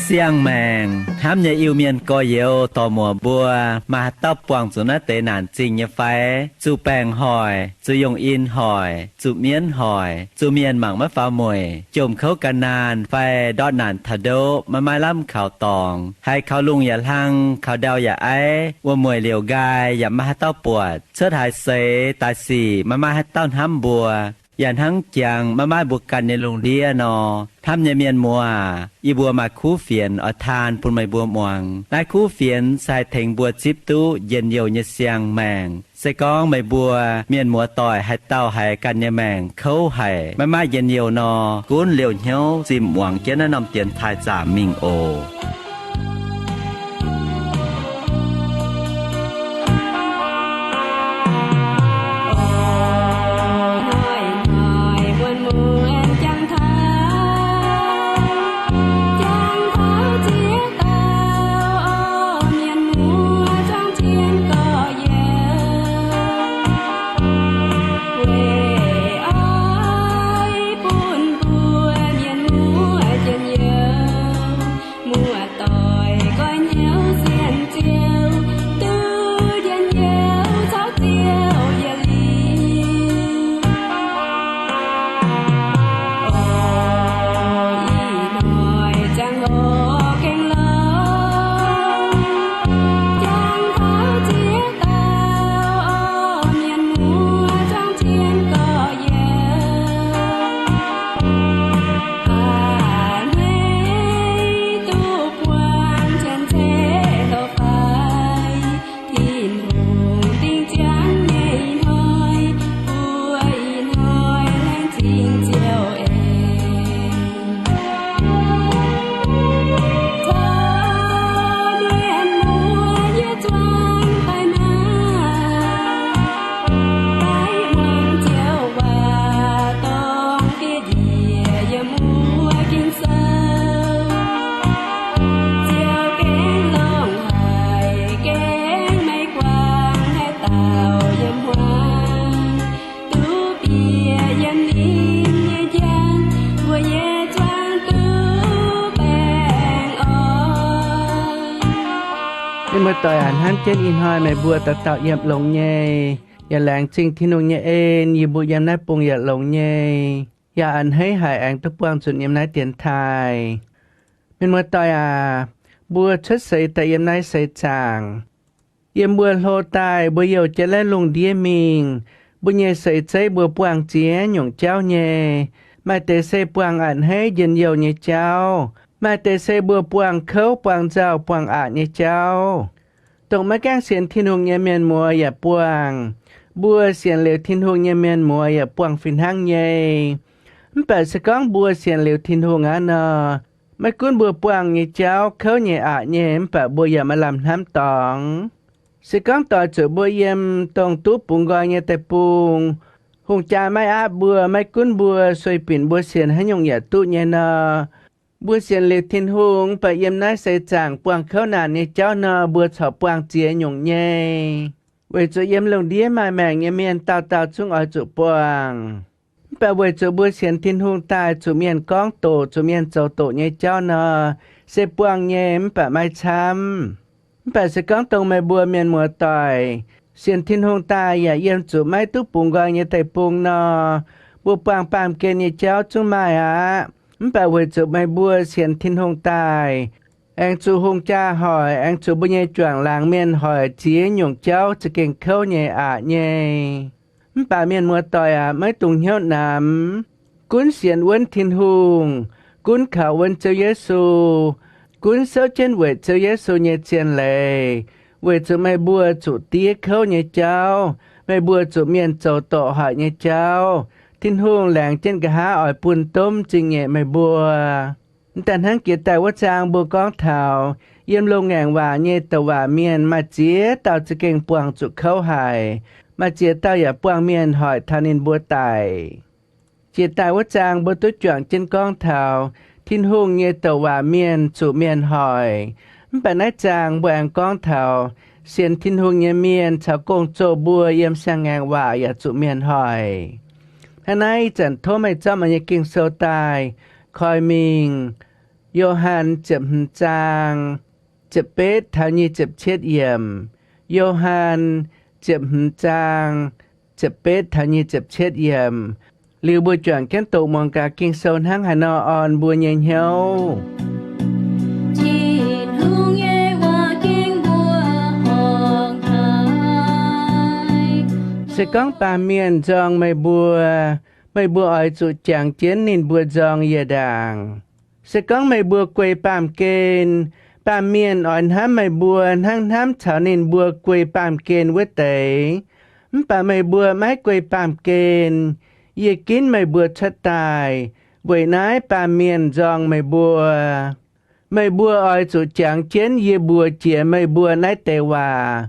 เสียงแมงทำอย่าอิวเมียนก็เยวต่อหมัวบัวมาตับปวงสุนัตเตนานจริงอย่าไฟจูแปงหอยจูยงอินหอยจูเมียนหอยจูเมียนหมังมะฟ้ามวยจมเขากันนานไฟดอดนานทะโดมาไม้ล่ำข่าวตองให้เขาลุงอย่าลังเขาดาวอย่าไอว่ามวยเหลียวกายอย่ามาให้เต้าปวดเชิดหายเสตายสี่มาให้เต้าห้ำบัวอย่างทั้งจังมาบุกกันในโรงเรียนอทำยาเมียนมัวอีบัวมาคู่เฟียนอทานปุ่นไม่บัวมวงนายคู่เฟียนใส่เถงบัวจิบตู้เย็นเยียวเยเสียงแมงใส่กองไม่บัวเมียนมัวต่อยให้เต้าให้กันยาแมงเขาให้มาเย็นเยียวนอกุ้นเหลียวเหี้ยวจิมหวังเจ้านำเตียนทายจ่ามิงโอเมื่อต่อยหันหันเจนอินหอยไม่บัวตะเต่าเยี่ยมลงเย่อย่าแหลงจริงที่นุ่งเย่เอ็นยีบุยามนายปงอย่าลงเย่อย่าอันให้หายแองทุกปวงสุดยามนายเตียนไทยเป็นเมื่อต่อยบัวชัดใสแต่ยามนายใสจางเยี่ยมบัวโลตายบัวเยี่ยวจะแล่ลงเดียมิงบัวเย่ใสใจบัวปวงเจียหยงเจ้าเย่มาเตใสปวงอันให้เย็นเยี่ยวเย่เจ้ามาเตใสบัวปวงเขาปวงเจ้าปวงอาเย่เจ้าตรงมาแก้งเสียนทินหงเยเมียนมัวอย่าปวงบัวเสียนเหลวทินหงเยเมียนมัวอย่าปวงฟินหังเย่มันเปิดสก้องบัวเสียนเหลวทินหงอ่ะเนาะไม่กุ้นบัวปวงเย่เจ้าเขาเย่อาเย่มันเปิดบัวอย่ามาลำน้ำตองสก้องต่อจุบัวเยี่ยมตรงตู้ปุงกอยเย่แต่ปุงหงจ่าไม่อาบัวไม่กุ้นบัวสวยปิ่นบัวเสียนให้ยงอย่าตู้เย่เนาะบัวเสียนเหลวทินหงไปเยี่ยมนายใส่จางปวงเขาหนาในเจ้าเนาะบัวชอบปวงเจียหยงเย่เวจเยี่ยมลงเดียมาแมงเยี่ยมเมียนเต่าชุ่งอ้อยจุปวงไปเวจบัวเสียนทินหงตายจุเมียนก้องโตจุเมียนโจโตในเจ้าเนาะเสปวงเย่มไปไม่ช้ำไปสก้องตรงไม่บัวเมียนมัวต่อยเสียนทินหงตายอย่าเยี่ยมจุไม่ตุปุงกอยเย่แต่ปุงเนาะบัวปวงปามเกณฑ์เจ้าจุไม่มันแปลว่าจุไม่บัวเสียนทินหงตายแองจูหงจ้าหอยแองจูบุญยจวงลางเมียนหอยเจียหยงเจ้าจะเก่งเข้าเย่เย่มันป่าเมียนมัวต่อยไม่ตุงเหี้ยวน้ำกุนเสียนวันทินหงกุนข่าววันเจ้าเยซูกุนเซ้าเจนเวทเจ้าเยซูเย่เจียนเลยเวทจุไม่บัวจุเตี้ยเข้าเย่เจ้าไม่บัวจุเมียนโจโตหอยเย่เจ้าทินหงแหลงเจนกะหาอ่อยปุ่นต้มจิงเง่ไม่บัวแต่ทั้งเกียรแต่ว่าจางบัวก้องเท้าเยี่ยมลงแงงว่าเย่ตะว่าเมียนมาเจียเต่าจะเก่งปวงจุเข้าหายมาเจียเต่าอย่าปวงเมียนหอยทานินบัวตายเจียตายว่าจางบัวตุ้จวงเจนก้องเท้าทินหงเย่ตะว่าเมียนจุเมียนหอยมันเป็นนายจางบัวแองก้องเท้าเสียนทินหงเย่เมียนชาวกงโจบัวเยี่ยมช่างแงงว่าอย่าจุเมียนหอยท่านายจันโทไม่จำมันยังเก่งโซตายคอยมิง Johan chập trang chập bết thảo nhi chập chết yểm Johan chập trang chập bết thảo nhi chập chết yểm Liu bùa chuẩn kén tụ mong cả kinh sôn hăng hà nọ on bùa nhẹ nhau sẽ có ba miền dòng mây bùa ỏi trụ chẳng chiến nên bùa dòng yê đàng sẽ có mây bùa quê bàm kên ba miền ỏi hám mây bùa hăng hám thảo nên bùa quê bàm kên với tế ba mây bùa mái quê bàm kên yê kín mây bùa chất tài với nái ba miền dòng mây bùa ỏi trụ chẳng chiến yê bùa chĩa mây bùa nái tế hòa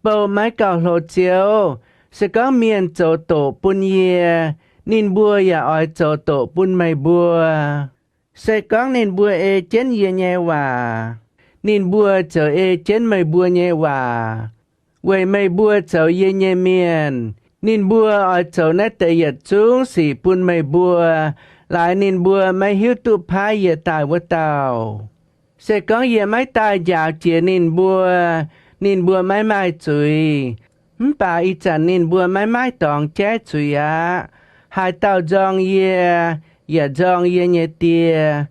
bầu mái cầu hồ chiếu sẽ có miền chỗ tổ bún yê nín bùa ya ỏi chỗ tổ bún mây bùa sẽ có nín bùa chén yê nhẹ hòa nín bùa chỗ chén mây bùa nhẹ hòa vậy mây bùa chỗ yê nhẹ miền nín bùa ỏi chỗ nét tệ yết chúng xỉ bún mây bùa lại nín bùa mây hiếu tụ phá yê tài vô tàu sẽ có yê mái tài dạo chìa nín bùa mái mai chùi bà y chẳng nín bùa mái tòng chế chùi á hai tàu dòng yê dòng yê nhẹ tìa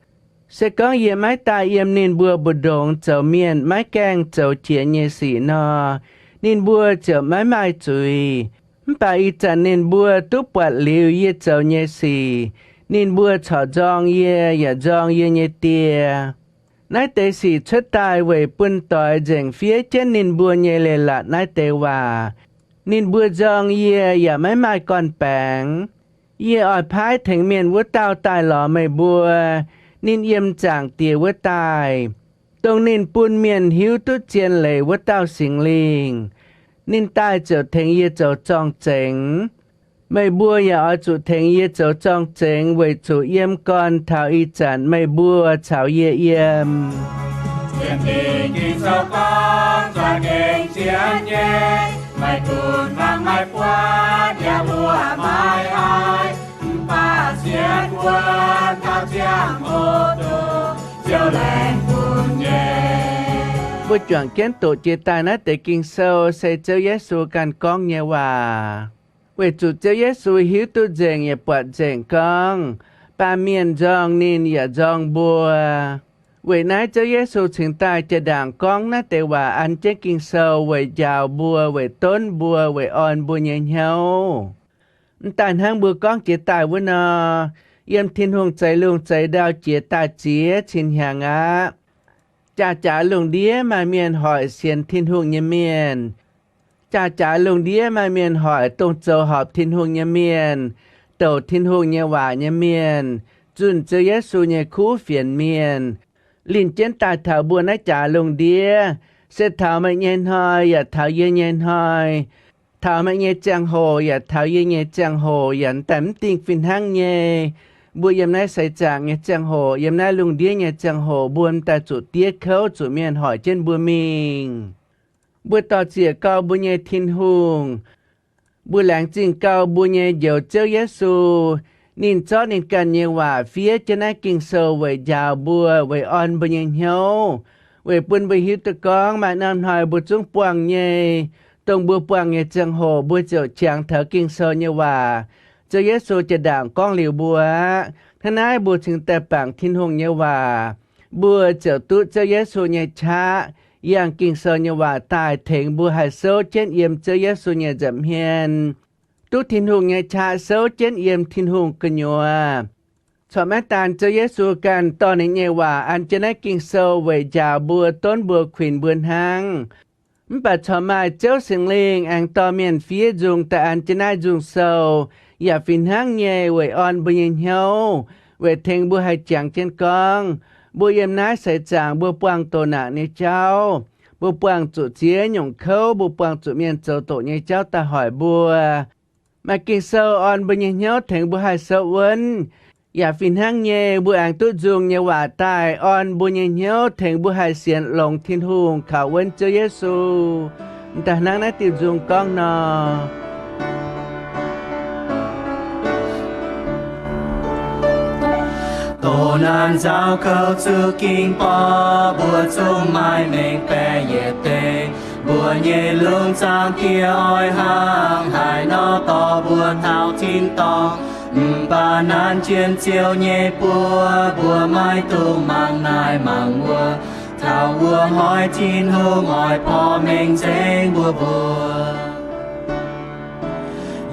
sẽ có yê mái tài yêm nín bùa bù đồn chậu miền mái keng chậu chìa nhẹ xỉ nò nín bùa chậu mái chùi bà y chẳng nín bùa túp bọt liu yê chậu nhẹ xỉ nín bùa chọ dòng yê dòng yê nhẹ tìa nái tế sĩ xuất tài về bún tỏi dành phía trên nín bùa nhẹ lệ lạc nái tế hòa nín bùa dòng yê mái con bảng yê ỏi phái thành miền vô tao tài lò mây bùa nín yêm chẳng tìa vô tài tông nín bún miền hiếu tốt chiên lệ vô tao xình linh nín tài trở thành yê trở trong chánh mây bùa ỏi chủ thành yê trở trong chánh về chủ yêm con thảo y chẳng mây bùa chào yê yêm Thiên tình kinh sâu con cho kinh chiến nhé mày tuôn vang mày qua nhà bùa mày ai ba chiến quân thao chiang ô tô chiều lên buồn nhé vô chuẩn kiến tổ chế tài nát để kinh sâu sẽ chơi Giê-xu can con nhé hòa về chủ chơi Giê-xu hiếu tu dền nhé bọt dền con ba miền dòng nín dòng bùa về nãy chơi Giê-xu chính tài chế đảng con nát để hòa ăn chế kinh sâu về giàu bùa về tốn bùa về on bùa nhẹ nhau tàn hang bùa con chế tài với nó yếm thiên hùng chạy lùng chạy đào chế tài chế trên hàng á chả lùng đĩa mà miền hỏi xiên thiên hùng nhà miền chả lùng đĩa mà miền hỏi tông châu họp thiên hùng nhà miền tổ thiên hùng nhà hòa nhà miền dùn chơi Giê-xu nhà khu phiền miền linh trên tài thảo bùa nãy chả lùng đĩa sẽ thảo mệnh nhân hỏi thảo yên nhân hỏi thảo mệnh nhân chẳng hồ thảo yên nhân chẳng hồ tấm tình phiền hăng nhé bùa yếm nãy xảy trạng nhé chẳng hồ yếm nãy lùng đĩa nhé chẳng hồ buôn ta chủ tiết khấu chủ miền hỏi trên bùa mình bùa tỏ chìa cao bùa nhé thiên hùng bùa lãng trình cao bùa nhé dầu chơi Giê-xu nín cho nín cần nhé hòa phía trên ai kinh sâu về giàu bùa về on bùa nhé nhau về buôn về hiếu tự con mà nằm hỏi bùa chúng buông nhé tông bùa buông nhé chẳng hồ bùa dầu chẳng thở kinh sâu nhé hòa cho Giê-xuจะด่างก้องเหลียวบัวท่านายบัวถึงแต่ปังทิ้นหงเยว่าบัวเจ้าตุ้เจ้าGiê-xuเนี่ยช้าอย่างกิ่งเซอเนี่ยว่าตายเถงบัวหายโซเช่นเอี่ยมเจ้าGiê-xuเนี่ยจำเฮียนตุ้ทิ้นหงเนี่ยช้าโซเช่นเอี่ยมทิ้นหงกันยัวสอแม่ตานเจ้าGiê-xuกันตอนนี้เนี่ยว่าอันจะได้กิ่งโซไว้ยาวบัวต้นบัวขวินเบือนหังมันปัดชอมาเจ้าสิงลิงอังตอเมียนฟีจุงแต่อันจะได้จุงโซอย่าฟินห้างเย่ไว้ออนบุญเหียวไว้เทงบัวให้จังเช่นกองบัวเยี่ยมน้าใส่จางบัวปวงตัวหนาในเจ้าบัวปวงจุเจียหยงเข้าบัวปวงจุเมียนเจ้าโตในเจ้าตาหอยบัวมากินเซอออนบุญเหียวเทงบัวให้เซอวันอย่าฟินห้างเย่บัวอ่างตุ้จุงเยว่าตายออนบุญเหียวเทงบัวให้เสียนลงทิ้นหุงเขาเว้นเจ้าGiê-xuแต่นั่งนั้นติดจุงกองนอต Tô nan giao khâu chư kinh bó bùa chung mai mình bè yết tê bùa nhẹ lương trang kia oi hang hải nó to bùa thao thiên to bà nan chiên chiều nhẹ bùa mai tu mang nai mang bùa thao bùa hỏi chín hô ngồi po mình chênh bùa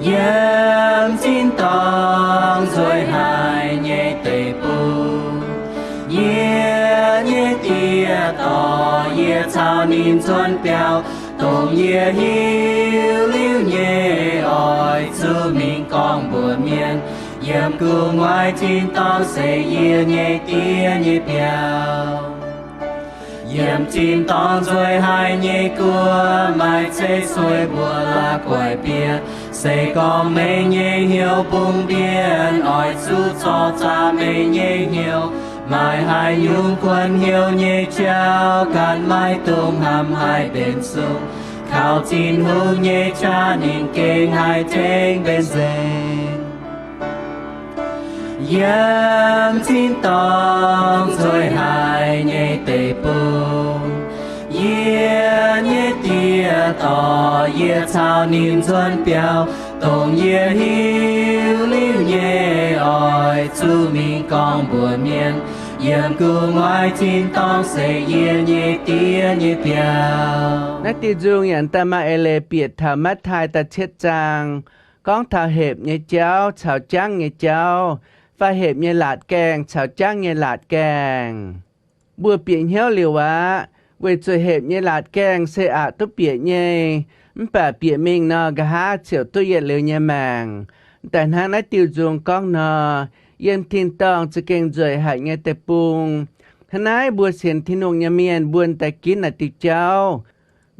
yếm chín tông rồi hai nhẹ tê bù nhẹ tia to nhẹ chào nín xuân béo tổng nhẹ hiu liu nhẹ oi chú mình con bùa miên yếm cù ngoài chín tông sẽ nhẹ tia nhẹ béo yếm chín tông rồi hai nhẹ cua mai chế xuôi bùa là quải bia sẽ có mê nhẹ hiểu bùng biên oi chú cho cha mê nhẹ hiểu mai hai nhung quân hiểu nhẹ trao cạn mai tung hàm hai bên sông khảo chín hương nhẹ cha nín kênh hai trên bên dền yếm chín tông rồi hai nhẹ tê bùng nhẹ tia to nhẹ chào nín xuân béo tổng nhẹ hiu liu nhẹ oi chú mình con bùa miên yếm cù ngoài chín tông sẽ nhẹ tia nhẹ béoนักติจุงยันตามาเอเลเปียดถามัดทายตาเช็ดจางก้องทาเห็บเงเจ้าชาวจ้างเงเจ้าฟ้าเห็บเงหลาดแกงชาวจ้างเงหลาดแกงบัวเปียเหี้ยวเหลียววะเวจเห็บเงหลาดแกงเสอาตุเปียเงมันป่าเปียมิงนอกะฮาเฉียวตุเย็นเหลียวเงแมงแต่ทางนักติจุงก้องนอเย็นทินตองจะเก่งจ่อยหายเงแต่ปุงทนายบัวเสียนทินงยเมียนบวนแต่กินอติเจ้า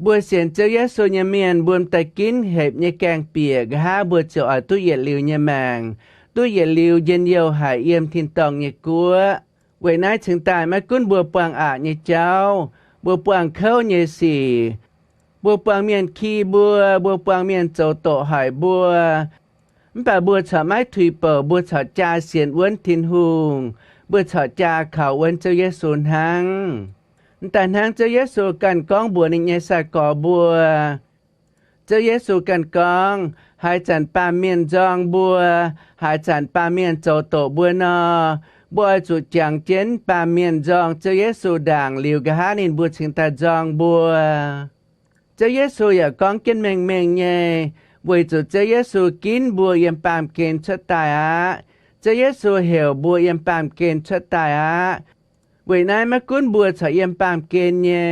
บัวเสียนเจ้าเยโซยเมียนบวนแต่กินเห็บเงแกงเปียกฮาบัวเจ้าอาตุเย็นเหลียวเงแมงตุเย็นเหลียวเย็นเยียวหายเยี่ยมทินตองเงกัวไว้นายถึงตายมากุ้นบัวปางอาเงเจ้าบัวปางเข้าเงสีบัวปางเมียนขี้บัวปางเมียนโจโตหายบัวป่าบัวฉาไม้ถุยเปิดบัวฉาจาเสียนอ้วนทินหุงบัวฉาจาเขาอ้วนเจ้าเยซูนหังแต่ทางเจ้าเยซูกันก้องบัวในเยสากอบัวเจ้าเยซูกันก้องหายจันปาเมียนจองบัวหายจันปาเมียนโจโตบัวนอบัวจุดจางเจนปาเมียนจองเจ้าเยซูด่างลิวกะฮานินบัวชิงตาจองบัวเจ้าเยซูอย่าก้องกินแมงเย่บัวจุดเจ้าเยซูกินบัวเยี่ยมปามเกณฑ์ชะตายเจ้าเยซูเหี่ยวบัวเยี่ยมปามเกณฑ์ชะตายบัวนายมากุ้นบัวฉะเยี่ยมปามเกณฑ์เย่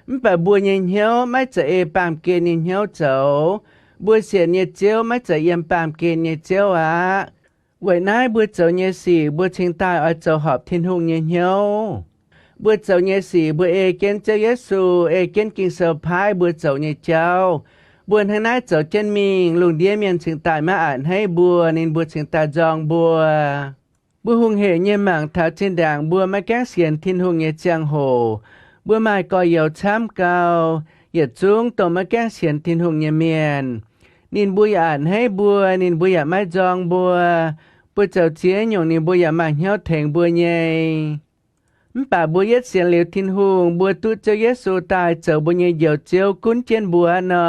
มันป่าบัวเยี่ยเหี่ยวไม่จะเอปามเกณฑ์เหี่ยวเจ้าบัวเสียเยี่ยเจียวไม่จะเยี่ยมปามเกณฑ์เยี่ยเจียวบัวนายบัวเจ้าเยี่ยสี่บัวชิงตายเอาเจ้าหอบทิ้นหุงเยี่ยเหี่ยวบัวเจ้าเยี่ยสี่บัวเอเกณฑ์เจ้าเยซูเอเกณฑ์กินเซอร์ไพรส์บัวเจ้าเยี่ยเจ้าบัวทางนายเจ้าเจนมิงลุงเดียเมียนชิงตายมาอ่านให้บัวนินบัวชิงตาจองบัวบัวหุงเหเยี่ยหมังท้าเจนด่างบัวมาแก้เสียนทินหุงเยี่ยเจียงโหบัวไม้ก็เหี่ยวช้ำเก่าเหยียดจุงต่อมาแก้เสียนทินหุงเยี่ยเมียนนินบัวอ่านให้บัวนินบัวอย่าไม่จองบัวบัวเจ้าเจียหยงนินบัวอย่ามาเหี่ยวแทงบัวใหญ่ป่าบัวเย็ดเสียนเหลียวทินหุงบัวตุเจ้าเยซูตายเจ้าบัวใหญ่เหี่ยวเจียวกุ้นเจียนบัวนอ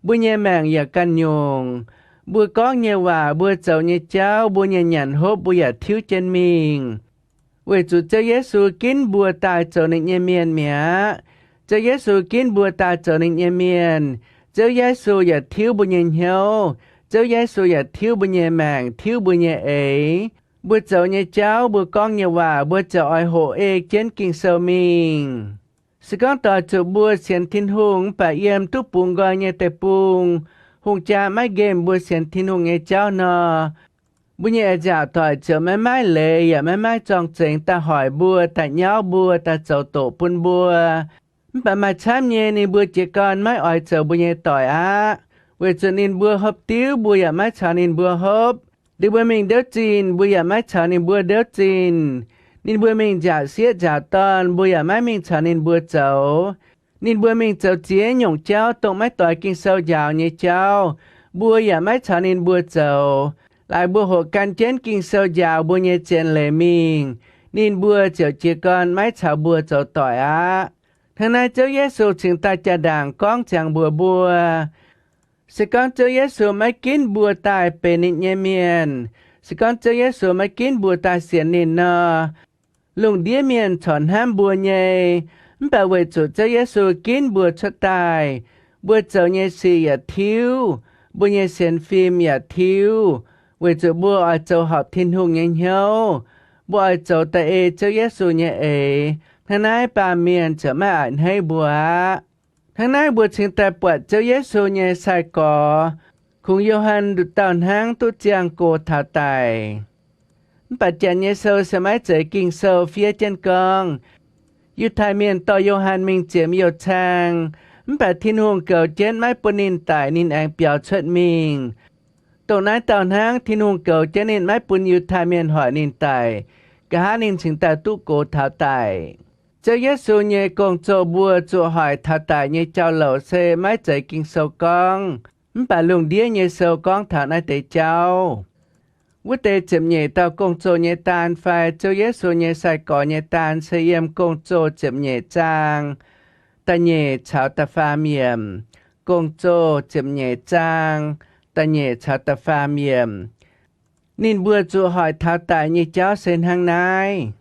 บัวเย่แมงอย่ากันยงบัวก้องเย่ว่าบัวเจ้าเย่เจ้าบัวเย่หยันฮบบัวอย่าทิ้วเจนมิงเวจุเจ้าเยซูกินบัวตายเจ้าในเยเมียนเมียเจ้าเยซูกินบัวตายเจ้าในเยเมียนเจ้าเยซูอย่าทิ้วบัวเย่เหี่ยวเจ้าเยซูอย่าทิ้วบัวเย่แมงทิ้วบัวเย่เอ๋บัวเจ้าเย่เจ้าบัวก้องเย่ว่าบัวเจ้าอ้อยโหเอเจนกิงเซอมิงสก้องต่อจูบัวเสียนทินหุงป่าเยี่ยมทุปุงกอยเงแต่ปุงหุงจะไม่เกมบัวเสียนทินหุงเงเจ้านอบุญเงจ่าต่อยเจอไม่เลยอย่าไม่จองเจงตาหอยบัวตาเย้าบัวตาเจ้าโตปุนบัวป่ามาช้ำเยในบัวเจกอนไม่อ่อยเจอบุญเงต่อยเวจนินบัวฮบติ้วบัวอย่าไม่ชานินบัวฮบดิบัวมิงเดอจีนบัวอย่าไม่ชานินบัวเดอจีนนินบัวมิงจ่าเสียจ่าตอนบัวอย่าไม่มิงชานินบัวเจ้านินบัวมิงเจ้าเจียหยงเจ้าตรงไม่ต่อยกินเศร้ายาวเนี่ยเจ้าบัวอย่าไม่ชานินบัวเจ้า lại bùa hộ can chén kinh sâu giàu bùa nhẹ chén lệ mình nên bùa chở chia con mái chào bùa chậu tỏi á thằng này cháu Giêsu chính ta cha đảng con chẳng bùa bùa sẽ con cháu Giêsu mái kín bùa tài bề nịnh nhẹ miền sẽ con cháu Giêsu mái kín bùa tài xiên nịnh nơ lùng đĩa miền chọn ham bùa nhẹ bảo vệ chủ cháu Giêsu kín bùa cho tài bùa cháu nhẹ xìอย่าthiếu bùa nhẹ xiên phimอย่าthiếu về chỗ bùa ở chỗ học thiên hùng nhanh nhau bùa ở chỗ tại ê cháu Giêsu nhẹ ê thằng này bà miền trở mà ảnh hay bùa thằng này bùa chính tại bùa cháu Giêsu nhẹ sai cỏ cùng Johann được tàu hang tu chiang cổ thảo tài bà cha nhẹ sâu sẽ mãi chạy kinh sâu phía trên con yêu thái miền tàu Johann mình chiếm yêu trang bà thiên hùng cầu trên mãi bùa nín tại nín anh biểu xuất mình tổ nái tàu hang thiên hùng cầu cho nên mãi bùn yêu thái miền hỏi nín tài cả hai nín chính tại tu cổ thảo tài cháu Giêsu nhẹ con cho bùa cho hỏi thảo tài nhẹ cháu lẩu xe mãi chạy kinh sâu con bà lùng đĩa nhẹ sâu con thảo nái tế cháu Vút tế chậm nhẹ tàu công chô nhẹ tàn phải cháu Giêsu nhẹ sai có nhẹ tàn sẽ yếm công chô chậm nhẹ trang ta nhẹ cháu ta pha miệng công chô chậm nhẹ trang ta nhẹ cháu ta pha miệng nên bùa cho hỏi thảo tài nhẹ cháu sen hàng này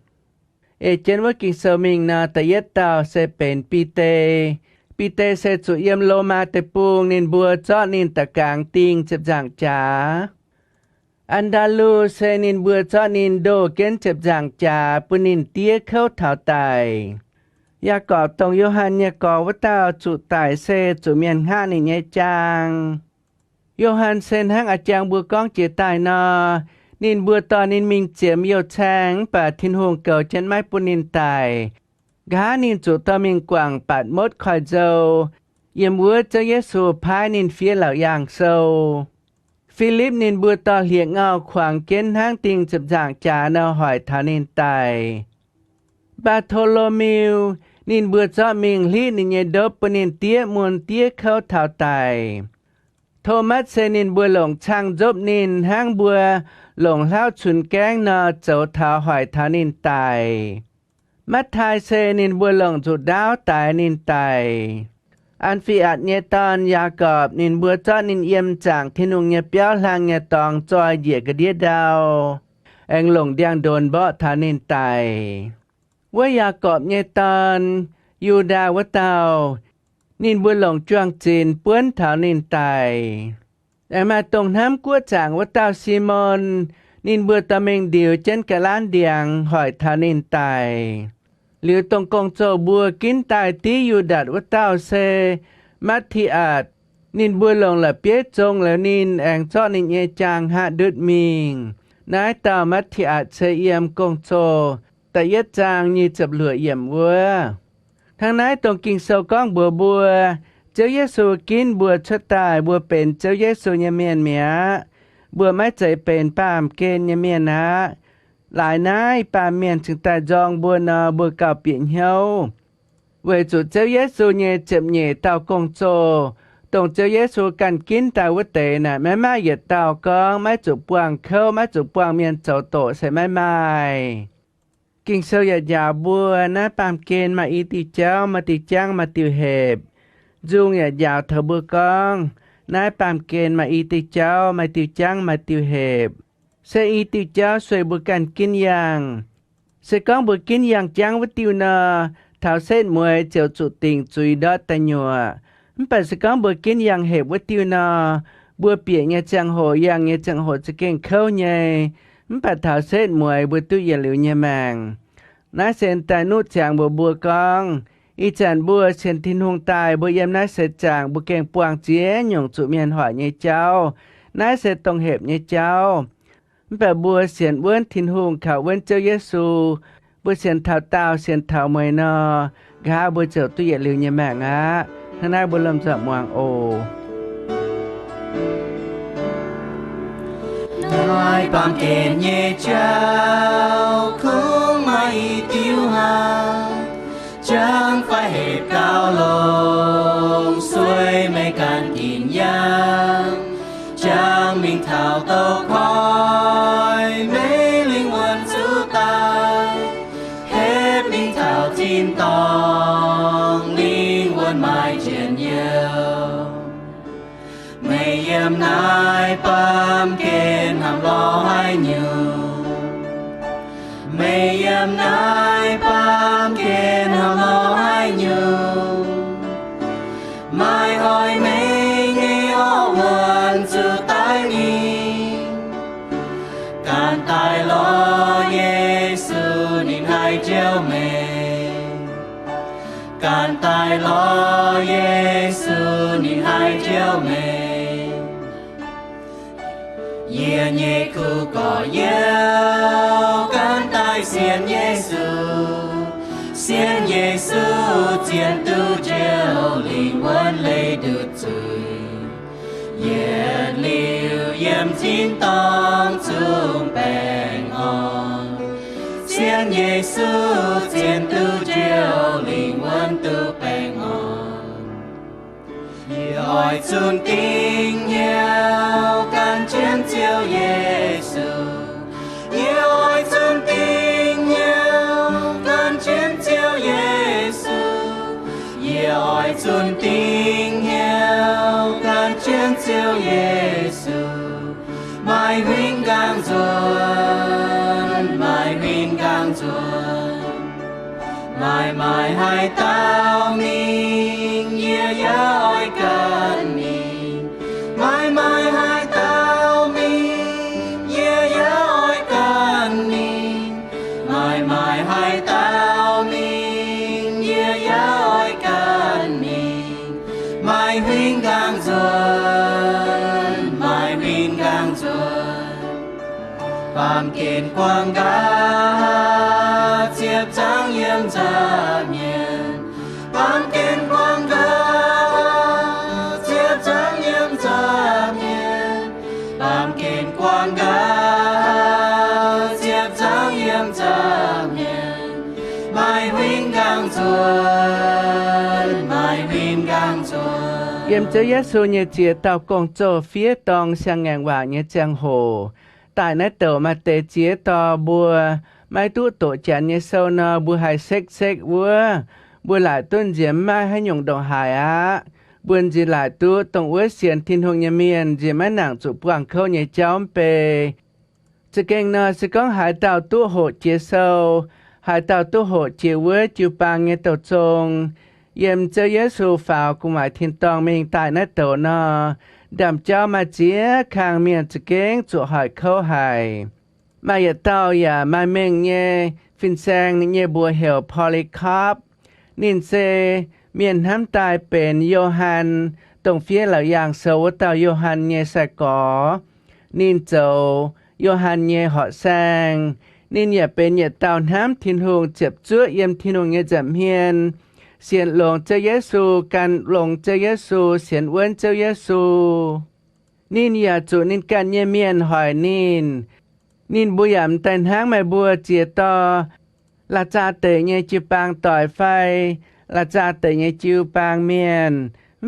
ê trên với kinh sơ mình na ta yết tàu sẽ bền pi tê sẽ chủ yếm lô ma tê buông nên bùa cho nên ta càng tinh chập giảng trả Andalu sẽ nên bùa cho nên đồ kiến chập giảng trả bùa nên tía khâu thảo tài ya có tông Johann ya có với tao chủ tài sẽ chủ miền hạ này nhé chàng Johann sen hang à chàng bùa con chế tài nọ nên bùa tò nên mình chiếm yêu trang bà thiên hùng cầu trên mái bùa nên tài gá nên chủ tò mình quảng bạn mốt khỏi dâu yếm bùa cho Giêsu phái nên phía lão yang sâu Philip nên bùa tò liệng ngao khoảng kiến hang tình chụp giảng trả nào hỏi thảo nên tài Bartholomew nên bùa cho mình lý nên nhé đốt bùa nên tía muôn tía khâu thảo tài Thomas sẽ nên bùa lồng trang giúp nên hang bùa lồng lao chuồn kén nọ chỗ thảo hỏi thảo nên tài mắt thai sẽ nên bùa lồng rụt đáo tài nên tài An phi ạt nhé tòn Jacob nên bùa cho nên yếm chẳng thiên hùng nhé béo lang nhé tòng cho dịa cái đĩa đào anh lồng điang đồn bỏ thảo nên tài với Jacob nhé tòn Judah với tàu nên bùa lồng choang chín bướn thảo nên tài em mà tổng hám của chàng với tàu Simon nên bùa ta mình điều trên cái lan điang hỏi thảo nên tài liu tông công châu bùa kín tài tí yu đạt với tao xe mắt thị ạt nên bùa lồng là biết trông là nên anh cho nên nhẹ chàng hạ đứt mình nái tao mắt thị ạt xe yếm công châu ta yết chàng như chập lửa yểm vua thằng nái tông kinh sâu con bùa bùa cháu Giêsu kín bùa cho tài bùaเป็นcháu Giêsu nhà miền mía bùaไม่ใจเป็นปามเกณฑ์nhà miền áหลายนายปาเมียนจึงแต่จองบัวนบัวเก่าเปลี่ยนเฮาเวจุเจ้าเยซูเย่เจ็บเย่เต่ากงโจตรงเจ้าเยซูกันกินตาวเตน่ะแม่ไม้เหยียดเต่ากองไม้จุบปวงเข้าไม้จุบปวงเมียนเจ้าโตใส่ไม้ไม้กิ่งเซลหยาดยาบัวนะปามเกณฑ์มาอีติเจ้ามาติจ้างมาติวเห็บจุงหยาดยาวเถอบัวกองนายปามเกณฑ์มาอีติเจ้ามาติวจ้างมาติวเห็บsẽ y tiêu cháu xoay bữa canh kinh yang sẽ có bữa kinh yang trắng với tiêu nơ thảo xét mùi chiều chủ tình chui đó ta nhòa bà sẽ có bữa kinh yang hẹp với tiêu nơ bữa bịa nhà chẳng hồ yang nhà chẳng hồ sẽ kênh khâu nhé bà thảo xét mùi bữa tiêu giờ liệu nhà màng nái sen tài nút chẳng bữa con y chẳng bữa sen thiên hùng tài bữa em nái sẽ chẳng bữa kênh quang chế nhổng chủ miền hỏi nhà cháu nái sẽ tông hẹp nhà cháu bà bùa xiên vươn thiên hùng khảo vươn châu Giêsu bùa xiên thảo tao xiên thảo mời nọ gà bùa chở tu yết liều nhà mạng á thằng này bùa lâm dặm hoàng ồ nói bằng kền nhẹ trao không mai tiêu hà chẳng phải hết cao lông xuôi mấy càn kín giang chẳng mình thảo tàu khó chín tòng linh quân mai triển nhiều mây yếm nai bám kên hàm lo hai nhiều mây yếm nai bám kên hàm lo hai nhiều mai hỏi mây nghe ô vườn sự tái ni can tai lo Giêsu nín hai treo mê can tai lo Giêsu nín hai treo mê ye nhẹ khu có yêu can tai xiên Giêsu chiến tu treo linh quân lấy được trời ye liu yếm chín tông chung bèn on xiên Giêsu chiến tu treo linh quân tu bèn on ye oi chun kinh yêu can chiến chiếu Giêsu ye oi chun kinh yêu can chiến chiếu Giêsu ye oi chun kinh yêu can chiến chiếu Giêsu mai huynh gang chuồn mai mai hai tao mình ye ya oi cần mình mai mai hai tao mình ye ya oi cần mình mai mai hai tao mình ye ya oi cần mình mai huynh gang chuồn phàm kiên quang gá chiếp trắng yếm ra miền phàm kiên quang gá chiếp trắng yếm ra miền phàm kiên quang gá chiếp trắng yếm ra miền mai huynh gang chuồn yếm cho Giêsu nhẹ chia tao công cho phía tông sang ngang hòa nhẹ giang hồ tại nét tổ mà tê chia to bùa mai tu tổ chán nhẹ sâu nọ bùa hai xếch bùa lại tuân diễm mai hay nhung đồng hải á buồn gì lại tu tổng uế xiên thiên hùng nhẹ miền gì mai nặng chủ quảng khâu nhẹ cháu bề chỉ kênh nọ sẽ có hải tàu tu hộ chia sâu hải tàu tu hộ chia uế chiu bang nhẹ tổ trông yếm cho Giêsu phào cùng mãi thiên tông mình tại nét tổ nọ đàm cho mà chia khang miền chỉ kênh chủ hỏi khâu hải mà giờ tao ya mà mình nhé phiên sang nhé bùa hiểu Polycarp nín xe miền hám tàiเป็นโยฮันตรงเฟี้ยเหล่าอย่างเสวตาโยฮันเยสกอนินโจโยฮันเยหอแซงนินอย่าเป็นอย่าเต่าน้ำทินหงเจ็บจ้วเยี่ยมทินหงเยจำเฮียนเสียนหลงเจ้าเยซูกันหลงเจ้าเยซูเสียนเว้นเจ้าเยซูนินอย่าจุนินกันเยเมียนหอยนินบุยามแต่นห้างไม่บัวเจียต่อละจาเตยเยจิปางต่อยไฟละจาเตยเยจิวปางเมียน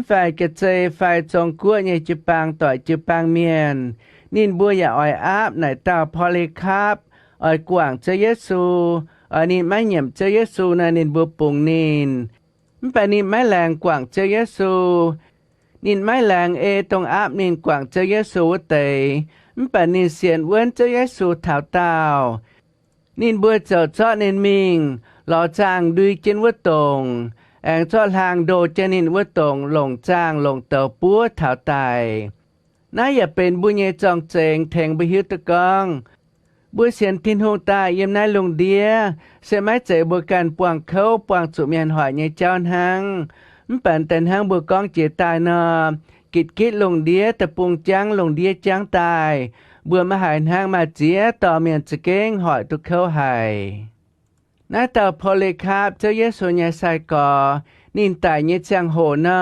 ไฟกระเจยไฟจงกั้วเยจิปางต่อยจิปางเมียนนินบัวอย่าอ่อยอาบไหนเต่าพอลิคาบอ่อยกว่างเจ้าเยซูนินไม่เหยี่ยมเจ้าเยซูนะนินบัวปุงนินไปนินไม่แรงกว่างเจ้าเยซูนินไม่แรงตรงอาบนินกว่างเจ้าเยซูเตยไปนินเสียนเว้นเจ้าเยซูเท้าเต้านินบัวเจ้าจ้อนินมิงหล่อจางดุยเจนวัดตรงแองจ้อทางโดเจนินวัดตรงหลงจางหลงเต่าปัวเท้าตายน่าอย่าเป็นบุญเยจองเจงแทงไปหิวตะกองบัวเสียนทินหงตายเยี่ยมนายลงเดียเสียไม้ใจบัวกันปวงเขาปวงจุเมียนหอยเยเจ้าหังปั่นแต่นหังบัวกองเจียตายนอกิดลงเดียแต่ปวงจังลงเดียจังตายบัวมาหายหางมาเจียต่อเมียนจะเก้งหอยตุกเขาหายน้าเต่าพอเลยครับเจ้าเยซูยาไซกอนินตายเยจังโหนอ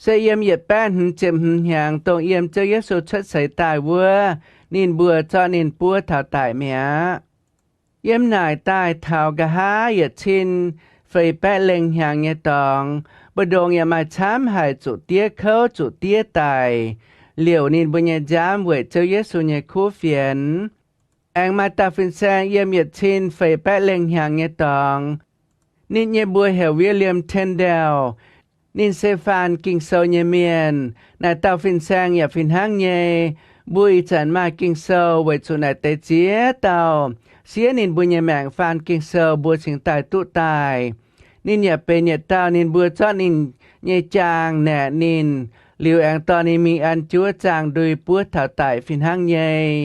เสียเยี่ยมเหยียดแป้นเจ็มหางตรงเยี่ยมเจ้าเยซูชัดใส่ตายวัวนินบัวเจ้านินปัวเท่าตายเมียเยี่ยมนายตายเท่ากะหาเหยียดชินไฟแป้เล็งหางเยตองบดงอย่ามาช้ำหายจุดเตี้ยเขาจุดเตี้ยตายเหลียวนินบุญญาจามเวเจ้าเยซูเนคู่เฟียนแองมาตาฟินแซงเยี่ยมเหยียดชินไฟแป้เล็งหางเยตอง Nín nhẹ bùa hẻo William Tyndale, nín Stefan kinh sâu nhẹ miền, nài tàu phiên sang nhà phiên hang nhẹ, bùi chẳng mà kinh sâu với chủ nài tế chế tàu, xía nín bùi nhẹ mạng phan kinh sâu bùa chính tài tụ tài. Nín nhẹ bê nhẹ tàu nín bùa cho nín nhẹ chàng nẹ nín, liu anh to nín mình ăn chúa chàng đuôi bùa thảo tại phiên hang nhẹ.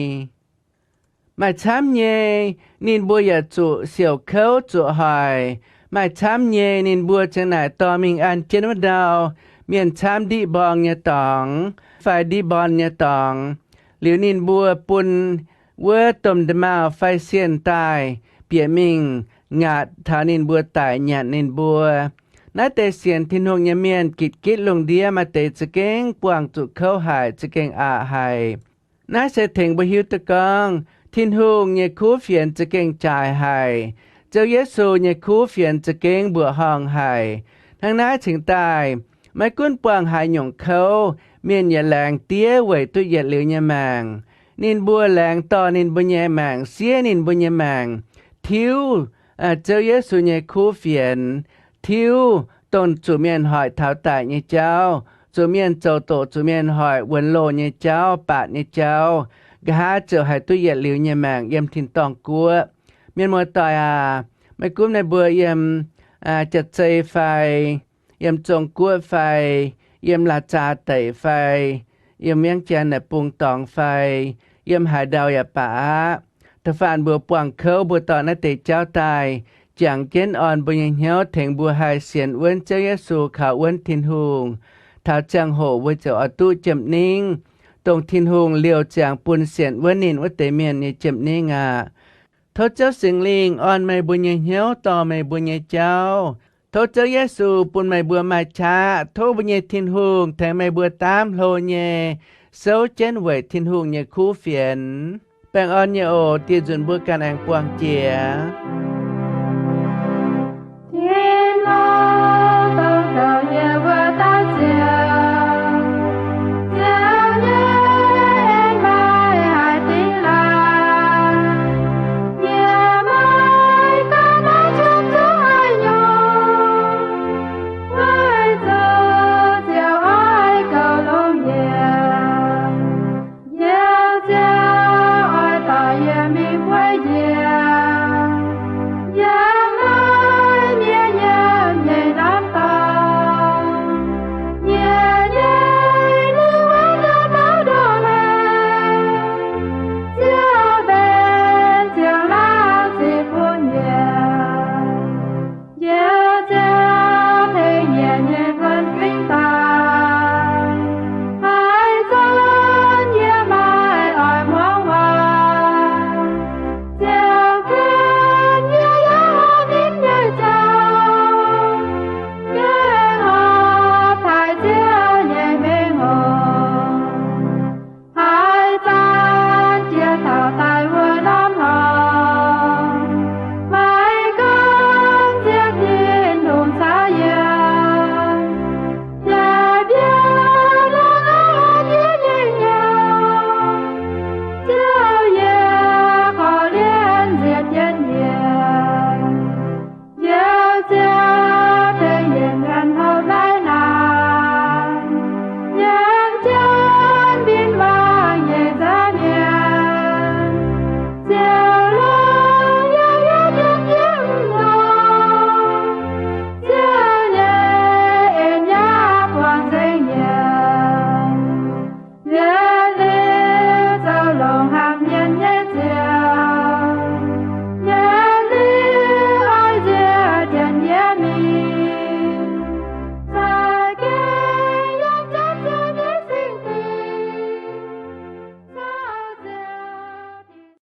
Mà chám nhẹ, nín bùa ya chủ xỉu khấu chủ hỏi, mà chám nhẹ nín bùa chẳng nài to mình ăn trên mất đào, miền chám đi bong nhà tòng, phải đi bong nhà tòng. Liu nín bùa bùn, vơ tùm đà mào phải xiên tài, bịa mình ngạt thảo nín bùa tại nhạt nín bùa. Nãy tế xiên thiên hông nhà miền kịt kít lùng đĩa mà tế chữ kênh quảng tụ khâu hải chữ kênh hải. Nãy sẽ thỉnh bùa hiếu tự con, thiên hông nhà khu phiền chữ kênh trải hải. Châu Giê-xu nhà khu phiền chữ kênh bùa hòn hải. Thằng nãy chỉnh tài, mấy cuốn quảng hải nhổng khâu, miền nhà làng tía quẩy tụi dệt liều nhà màng. Nín bùa làng to nín bùa nhà màng, xía nín bùa nhà màng. Thiếu, châu Giê-xu nhà khu phiền, thiếu, tôn chủ miền hỏi thảo tại nhà cháu. Chủ miền châu tổ chủ miền hỏi quần lô nhà cháu, bạn nhà cháu. Gá trở hải tụi dệt liều nhà màng, em thiên tòng cua. Miền mùa tòi mấy cúm này bùa em chật xây phai, em trông cua phai, em là trà tẩy phai, em miếng chén này bùng tòng phai, em hải đào ya bả. Thật phản bùa quảng khâu bùa tỏ nó tẩy cháu tài, chẳng kiến òn bùa nhanh héo thành bùa hai xiên uốn châu Giê-xu khảo uốn thiên hùng. Thảo chẳng hổ với chỗ ở tu chậm ninh, tông thiên hùng liều chẳng bùn xiên uốn nín uốn tế miền như chậm ninh Thốt cháu sinh linh on mày bùa nhẹ hiếu tỏ mày bùa nhẹ cháu. Thốt cháu Giê-xu bùn mày bùa mày cha, thốt bùa nhẹ thiên hùng thầy mày bùa tám lô nhẹ. Sâu chén vậy thiên hùng nhẹ khu phiền. Bèng on nhẹ ổ tiêu dùn bùa can anh quang chìa. Thiên ô tông đầu nhẹ bùa ta chìa. Hãy subscribe